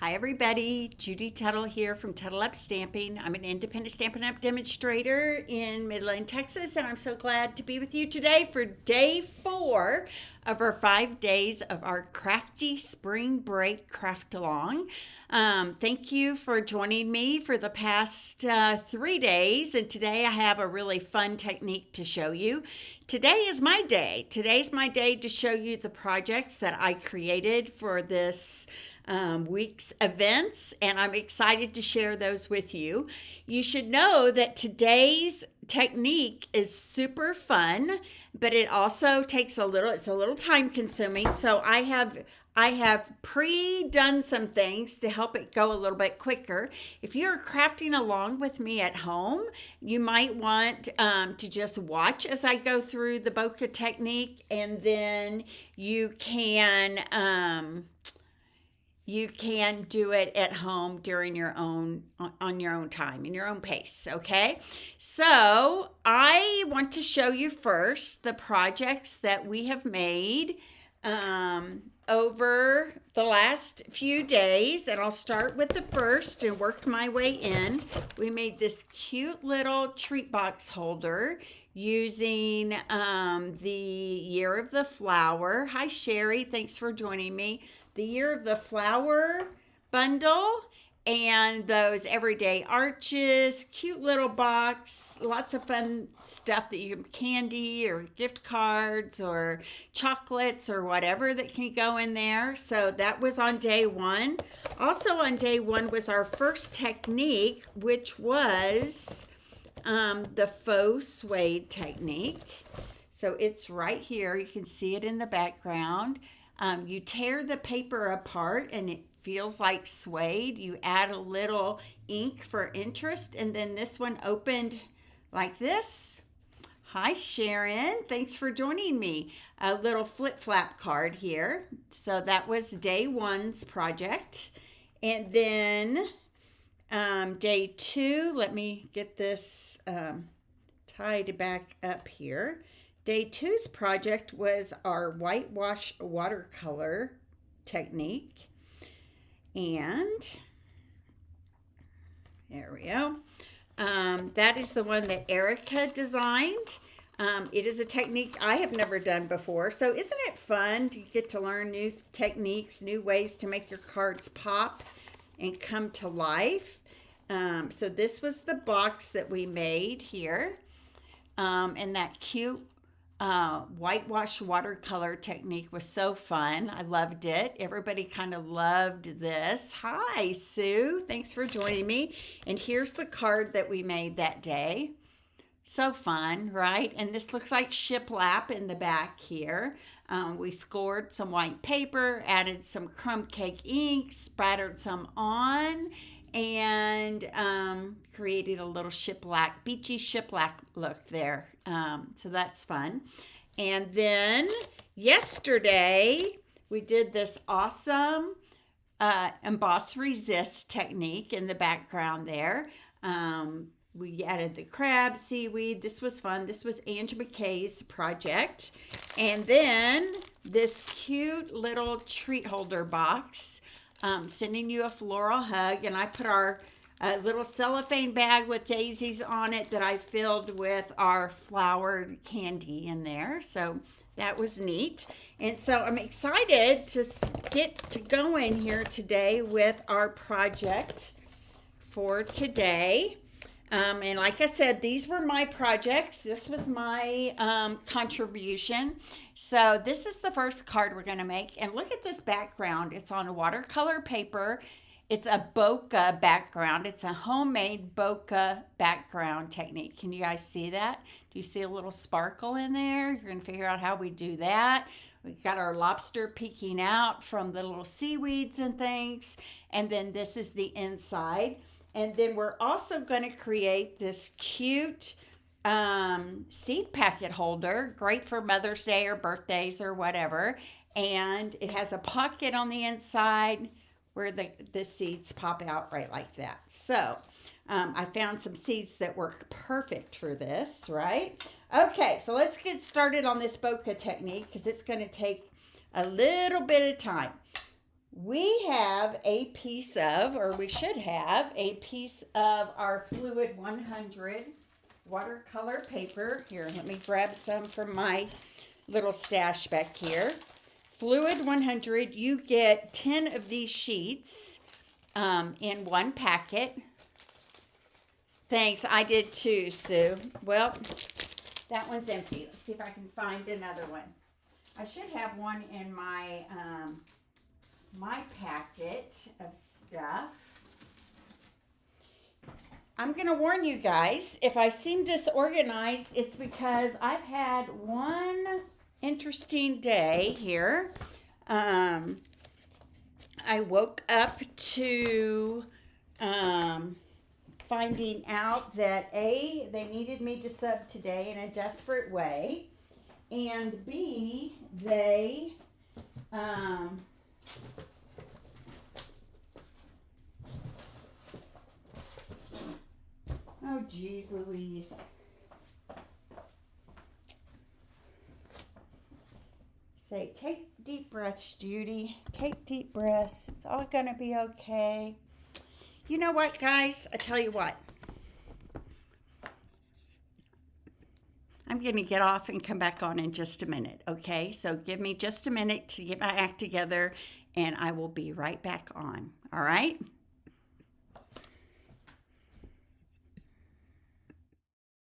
Hi everybody, Judy Tuttle here from Tuttle Up Stamping. I'm an independent Stampin' Up demonstrator in Midland, Texas, and I'm so glad to be with you today for day 4 of our 5 days of our Crafty Spring Break Craft Along. Thank you for joining me for the past 3 days, and today I have a really fun technique to show you. Today is my day. Today's my day to show you the projects that I created for this week's events, and I'm excited to share those with you. You should know that today's technique is super fun, but it also takes it's a little time consuming. So I have pre-done some things to help it go a little bit quicker. If you're crafting along with me at home, you might want to just watch as I go through the bokeh technique, and then you can do it at home during your own on your own time, in your own pace. Okay, so I want to show you first the projects that we have made over the last few days, and I'll start with the first and work my way in. We made this cute little treat box holder using the Year of the Flower. Hi Sherry, thanks for joining me. The Year of the Flower bundle and those everyday arches, cute little box, lots of fun stuff that you can, candy or gift cards or chocolates or whatever that can go in there. So that was on day 1. Also on day 1 was our first technique, which was the faux suede technique. So it's right here. You can see it in the background. You tear the paper apart and it feels like suede. You add a little ink for interest, and then this one opened like this. Hi Sharon, thanks for joining me. A little flip-flap card here. So that was day 1's project. And then day 2, let me get this tied back up here. Day 2's project was our whitewash watercolor technique. And there we go. That is the one that Erica designed. It is a technique I have never done before. So isn't it fun to get to learn new techniques, new ways to make your cards pop and come to life? So this was the box that we made here. And that cute whitewash watercolor technique was so fun. I loved it. Everybody kind of loved this. Hi, Sue. Thanks for joining me. And here's the card that we made that day. So fun, right? And this looks like shiplap in the back here. We scored some white paper, added some crumb cake ink, spattered some on, and created a little shiplap, beachy shiplap look there. So that's fun. And then yesterday we did this awesome emboss resist technique in the background there. We added the crab seaweed. This was fun. This was Ange McKay's project. And then this cute little treat holder box, sending you a floral hug. And I put our little cellophane bag with daisies on it that I filled with our flowered candy in there. So that was neat. And so I'm excited to get to going here today with our project for today. And like I said, these were my projects. This was my contribution. So this is the first card we're going to make. And look at this background. It's on watercolor paper. It's a bokeh background. It's a homemade bokeh background technique. Can you guys see that? Do you see a little sparkle in there? You're going to figure out how we do that. We've got our lobster peeking out from the little seaweeds and things. And then this is the inside. And then we're also going to create this cute seed packet holder, great for Mother's Day or birthdays or whatever. And it has a pocket on the inside where the seeds pop out right like that. So I found some seeds that work perfect for this, right? Okay, so let's get started on this bokeh technique because it's going to take a little bit of time. We have a piece of, or we should have, a piece of our Fluid 100 watercolor paper. Here, let me grab some from my little stash back here. Fluid 100, you get 10 of these sheets in one packet. Thanks, I did too, Sue. Well, that one's empty. Let's see if I can find another one. I should have one in my my packet of stuff. I'm going to warn you guys, if I seem disorganized, it's because I've had one interesting day here. I woke up to finding out that A, they needed me to sub today in a desperate way, and B, they oh geez Louise. Say, take deep breaths, Judy. Take deep breaths. It's all gonna be okay. You know what, guys? I tell you what. I'm going to get off and come back on in just a minute, okay? So give me just a minute to get my act together, and I will be right back on, all right?